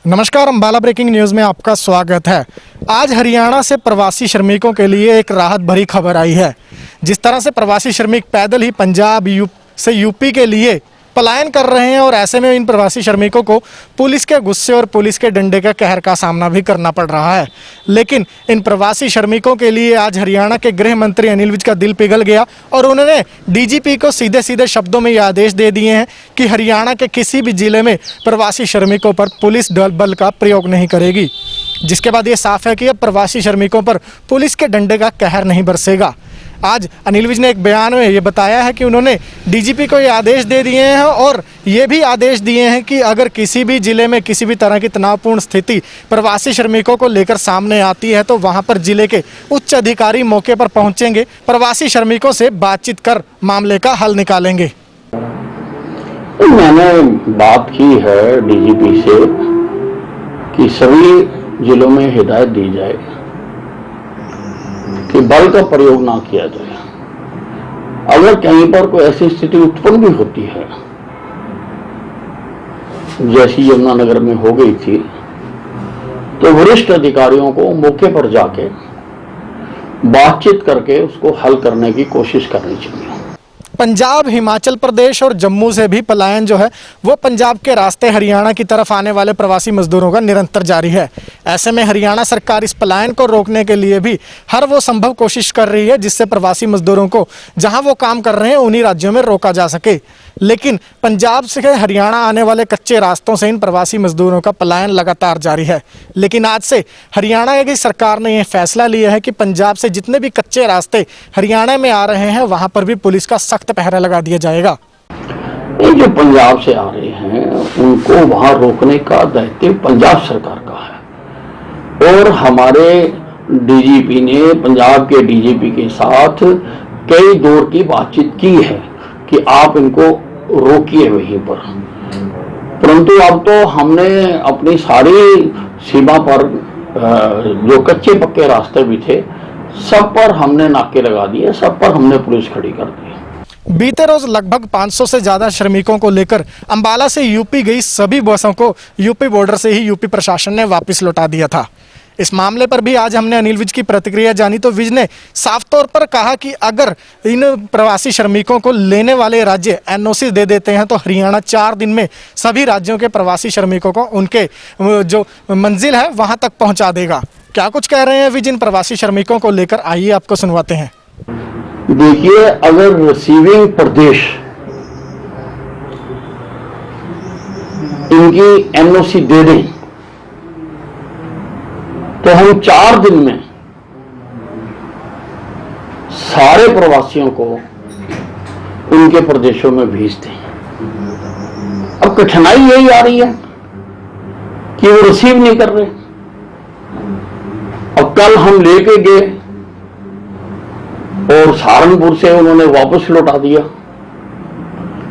नमस्कार, Ambala breaking news में आपका स्वागत है। आज हरियाणा से प्रवासी श्रमिकों के लिए एक राहत भरी खबर आई है। जिस तरह से प्रवासी श्रमिक पैदल ही पंजाब से यूपी के लिए पलायन कर रहे हैं और ऐसे में इन प्रवासी श्रमिकों को पुलिस के गुस्से और पुलिस के डंडे का कहर का सामना भी करना पड़ रहा है। लेकिन इन प्रवासी श्रमिकों के लिए आज हरियाणा के गृह मंत्री अनिल विज का दिल पिघल गया और उन्होंने डीजीपी को सीधे सीधे शब्दों में ये आदेश दे दिए हैं कि हरियाणा के किसी भी जिले में प्रवासी श्रमिकों पर पुलिस बल का प्रयोग नहीं करेगी। जिसके बाद ये साफ है कि अब प्रवासी श्रमिकों पर पुलिस के डंडे का कहर नहीं बरसेगा। आज अनिल विज ने एक बयान में ये बताया है कि उन्होंने डीजीपी को ये आदेश दे दिए हैं और ये भी आदेश दिए हैं कि अगर किसी भी जिले में किसी भी तरह की तनावपूर्ण स्थिति प्रवासी श्रमिकों को लेकर सामने आती है तो वहां पर जिले के उच्च अधिकारी मौके पर पहुंचेंगे, प्रवासी श्रमिकों से बातचीत कर मामले का हल निकालेंगे। मैंने बात की है डीजीपी से कि सभी जिलों में हिदायत दी जाए कि बल का प्रयोग ना किया जाए। अगर कहीं पर कोई ऐसी स्थिति उत्पन्न भी होती है जैसी यमुनानगर में हो गई थी, तो वरिष्ठ अधिकारियों को मौके पर जाके बातचीत करके उसको हल करने की कोशिश करनी चाहिए। पंजाब, हिमाचल प्रदेश और जम्मू से भी पलायन जो है वो पंजाब के रास्ते हरियाणा की तरफ आने वाले प्रवासी मजदूरों का निरंतर जारी है। ऐसे में हरियाणा सरकार इस पलायन को रोकने के लिए भी हर वो संभव कोशिश कर रही है जिससे प्रवासी मजदूरों को जहां वो काम कर रहे हैं उन्हीं राज्यों में रोका जा सके। लेकिन पंजाब से हरियाणा आने वाले कच्चे रास्तों से इन प्रवासी मजदूरों का पलायन लगातार जारी है। लेकिन आज से हरियाणा की सरकार ने यह फैसला लिया है कि पंजाब से जितने भी कच्चे रास्ते हरियाणा में आ रहे हैं वहां पर भी पुलिस का सख्त पहरा लगा दिया जाएगा। ये जो पंजाब से आ रहे हैं उनको वहां रोकने का दायित्व पंजाब सरकार का है और हमारे डीजीपी ने पंजाब के डीजीपी के साथ कई दौर की बातचीत की है कि आप इनको रोकिए वहीं पर। परंतु अब तो हमने अपनी सारी सीमा पर जो कच्चे पक्के रास्ते भी थे सब पर हमने नाके लगा दिए, सब पर हमने पुलिस खड़ी कर दी। बीते रोज लगभग 500 से ज्यादा श्रमिकों को लेकर अंबाला से यूपी गई सभी बसों को यूपी बॉर्डर से ही यूपी प्रशासन ने वापस लौटा दिया था। इस मामले पर भी आज हमने अनिल विज की प्रतिक्रिया जानी तो विज ने साफ तौर पर कहा कि अगर इन प्रवासी श्रमिकों को लेने वाले राज्य एनओसी दे देते हैं तो हरियाणा 4 दिन में सभी राज्यों के प्रवासी श्रमिकों को उनके जो मंजिल है वहां तक पहुंचा देगा। क्या कुछ कह रहे हैं विज इन प्रवासी श्रमिकों को लेकर, आइए आपको सुनवाते हैं। देखिए, अगर रिसीविंग प्रदेश इनकी एनओसी दे दें तो हम 4 दिन में सारे प्रवासियों को उनके प्रदेशों में भेज दें। अब कठिनाई यही आ रही है कि वो रिसीव नहीं कर रहे। अब कल हम लेके गए और सहारनपुर से उन्होंने वापस लौटा दिया।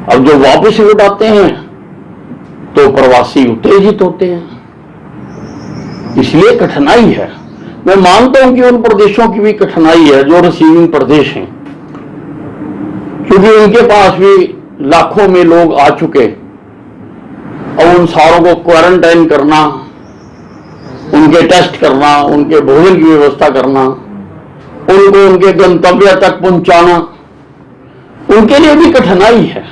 अब जो वापस लौटाते हैं तो प्रवासी उत्तेजित होते हैं, इसलिए कठिनाई है। मैं मानता हूं कि उन प्रदेशों की भी कठिनाई है जो रिसीविंग प्रदेश हैं, क्योंकि उनके पास भी लाखों में लोग आ चुके। अब उन सारों को क्वारंटाइन करना, उनके टेस्ट करना, उनके भोजन की व्यवस्था करना, उनको उनके गंतव्य तक पहुंचाना, उनके लिए भी कठिनाई है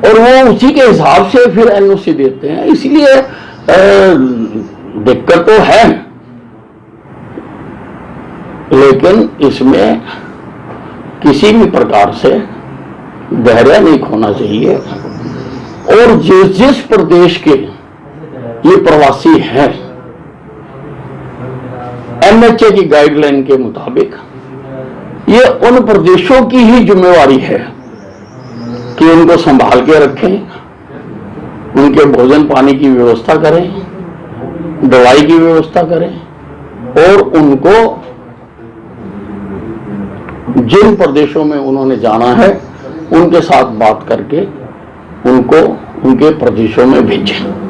और वो उसी के हिसाब से फिर एनओसी देते हैं। इसलिए दिक्कत तो है, लेकिन इसमें किसी भी प्रकार से धैर्य नहीं खोना चाहिए और जिस प्रदेश के ये प्रवासी हैं एनएचए की गाइडलाइन के मुताबिक ये उन प्रदेशों की ही जिम्मेवारी है कि उनको संभाल के रखें, उनके भोजन पानी की व्यवस्था करें, दवाई की व्यवस्था करें और उनको जिन प्रदेशों में उन्होंने जाना है उनके साथ बात करके उनको उनके प्रदेशों में भेजें।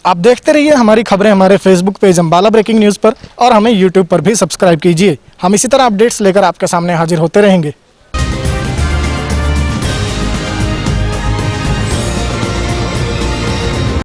आप देखते रहिए हमारी खबरें हमारे Facebook page Ambala breaking news पर और हमें यूट्यूब पर भी सब्सक्राइब कीजिए। हम इसी तरह अपडेट्स लेकर आपके सामने हाजिर होते रहेंगे।